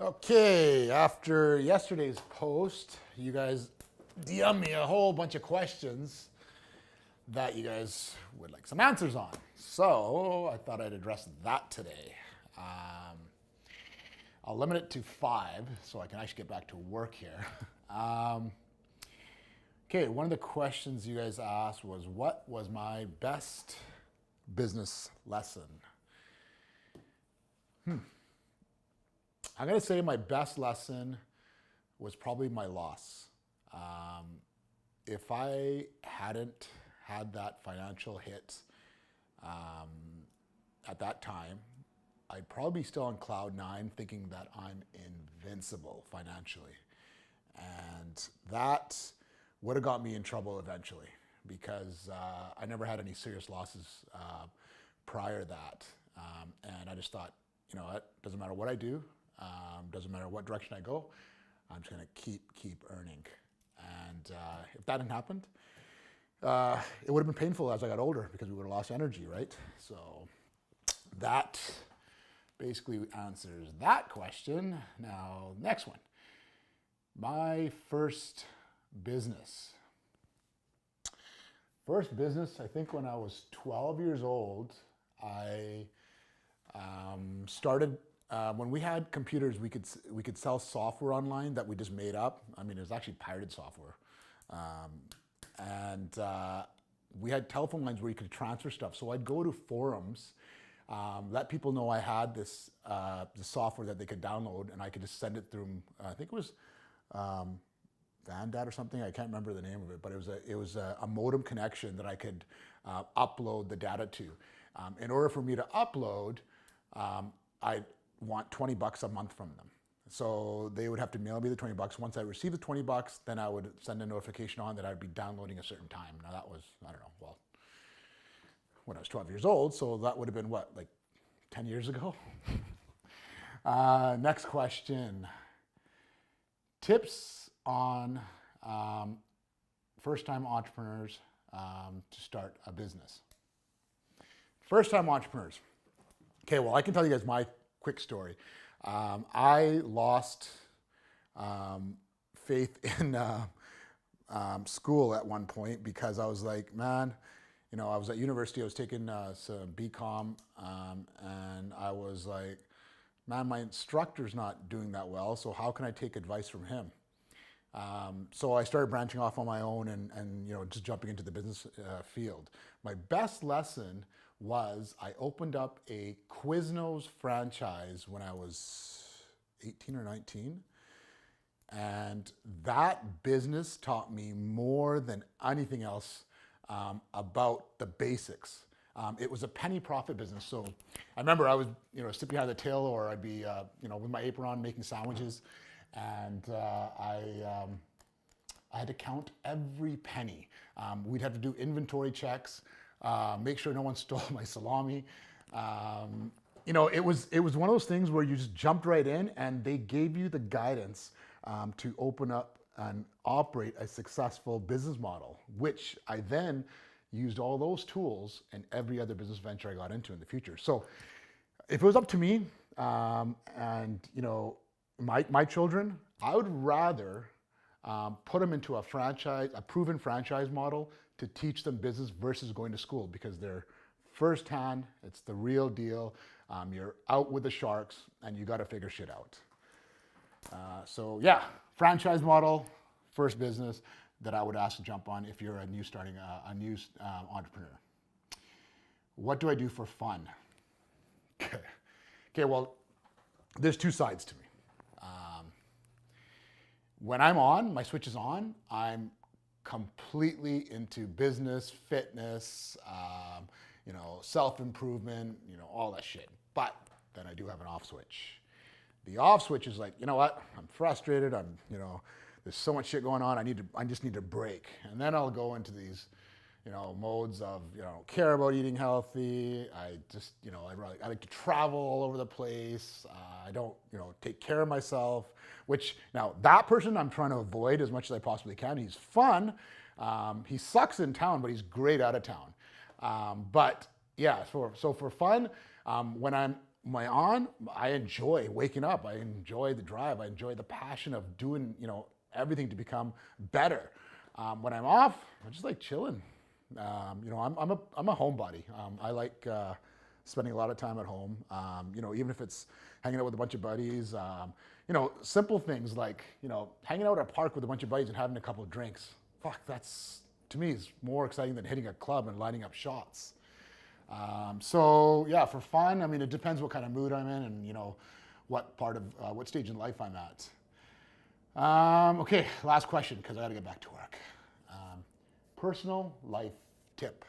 Okay, after yesterday's post, you guys DM me a whole bunch of questions that you guys would like some answers on. So I thought I'd address that today. I'll limit it to 5 so I can actually get back to work here. Okay, one of the questions you guys asked was, what was my best business lesson? I'm going to say my best lesson was probably my loss. If I hadn't had that financial hit at that time, I'd probably be still on cloud 9 thinking that I'm invincible financially. And that would have got me in trouble eventually because I never had any serious losses prior to that. And I just thought, you know, it doesn't matter what I do. Doesn't matter what direction I go, I'm just gonna keep earning. And if that hadn't happened, it would have been painful as I got older because we would have lost energy, right? So that basically answers that question. Now, next one. My first business. First business, I think when I was 12 years old, I started. When we had computers, we could sell software online that we just made up. I mean, it was actually pirated software, and we had telephone lines where you could transfer stuff. So I'd go to forums, let people know I had this software that they could download, and I could just send it through. I think it was Vandat or something. I can't remember the name of it, but it was a modem connection that I could upload the data to. In order for me to upload, I want $20 a month from them. So they would have to mail me the $20. Once I received the $20, then I would send a notification on that I'd be downloading a certain time. Now that was, I don't know, well, when I was 12 years old, so that would have been what, like 10 years ago? Next question. Tips on first-time entrepreneurs to start a business. First-time entrepreneurs. Okay, well, I can tell you guys my quick story. I lost faith in school at one point because I was like, man, you know, I was at university, I was taking some BCom, and I was like, man, my instructor's not doing that well, so how can I take advice from him? So I started branching off on my own and you know, just jumping into the business field. My best lesson was I opened up a Quiznos franchise when I was 18 or 19. And that business taught me more than anything else about the basics. It was a penny profit business. So I remember I was, you know, sit behind the till, or I'd be, you know, with my apron on making sandwiches. And I had to count every penny. We'd have to do inventory checks. Make sure no one stole my salami. You know, it was one of those things where you just jumped right in and they gave you the guidance to open up and operate a successful business model, which I then used all those tools in every other business venture I got into in the future. So if it was up to me, and you know, my children, I would rather put them into a proven franchise model to teach them business versus going to school, because they're firsthand, it's the real deal. You're out with the sharks and you got to figure shit out. So yeah, franchise model, first business that I would ask to jump on if you're a new entrepreneur. What do I do for fun? Okay, well, there's two sides to me. When I'm on, my switch is on, I'm completely into business, fitness, you know, self-improvement, you know, all that shit. But then I do have an off switch. The off switch is like, you know what? I'm frustrated. You know, there's so much shit going on. I just need to break. And then I'll go into these, you know, modes of, you know, care about eating healthy. I just, you know, I like to travel all over the place. I don't, you know, take care of myself, which now that person I'm trying to avoid as much as I possibly can. He's fun. He sucks in town, but he's great out of town. But yeah, so for fun, when I'm my on, I enjoy waking up. I enjoy the drive. I enjoy the passion of doing, everything to become better. When I'm off, I just like chilling. I'm a homebody. I like spending a lot of time at home. Even if it's hanging out with a bunch of buddies. Simple things like hanging out at a park with a bunch of buddies and having a couple of drinks. Fuck, that's to me is more exciting than hitting a club and lining up shots. So yeah, for fun, I mean, it depends what kind of mood I'm in and what stage in life I'm at. Okay, last question because I got to get back to work. Personal life tip.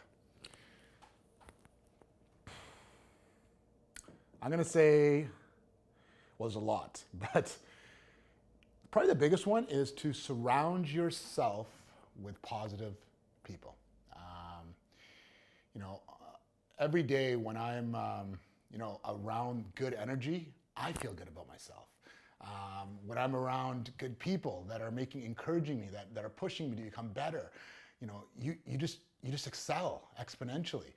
I'm gonna say, well, there's a lot, but probably the biggest one is to surround yourself with positive people. Every day when I'm, around good energy, I feel good about myself. When I'm around good people that are encouraging me, that are pushing me to become better, you just excel exponentially.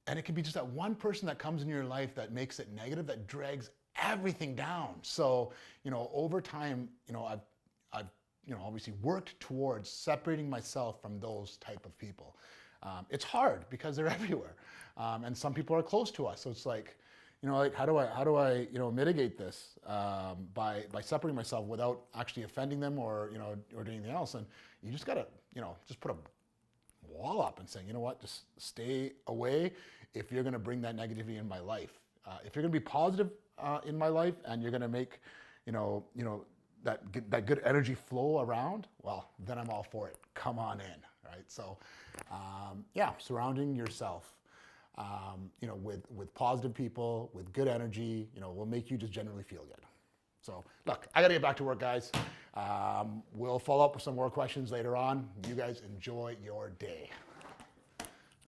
And it can be just that one person that comes in your life that makes it negative, that drags everything down. So, over time, I've obviously worked towards separating myself from those type of people. It's hard because they're everywhere, and some people are close to us. So it's like, how do I mitigate this by separating myself without actually offending them or doing anything else? And you just gotta just put a wall up and saying, you know what, just stay away if you're gonna bring that negativity in my life. If you're gonna be positive in my life and you're gonna make that good energy flow around, well, then I'm all for it. Come on in, right? So, surrounding yourself, with positive people, with good energy, will make you just generally feel good. So, look, I gotta get back to work, guys. We'll follow up with some more questions later on. You guys enjoy your day.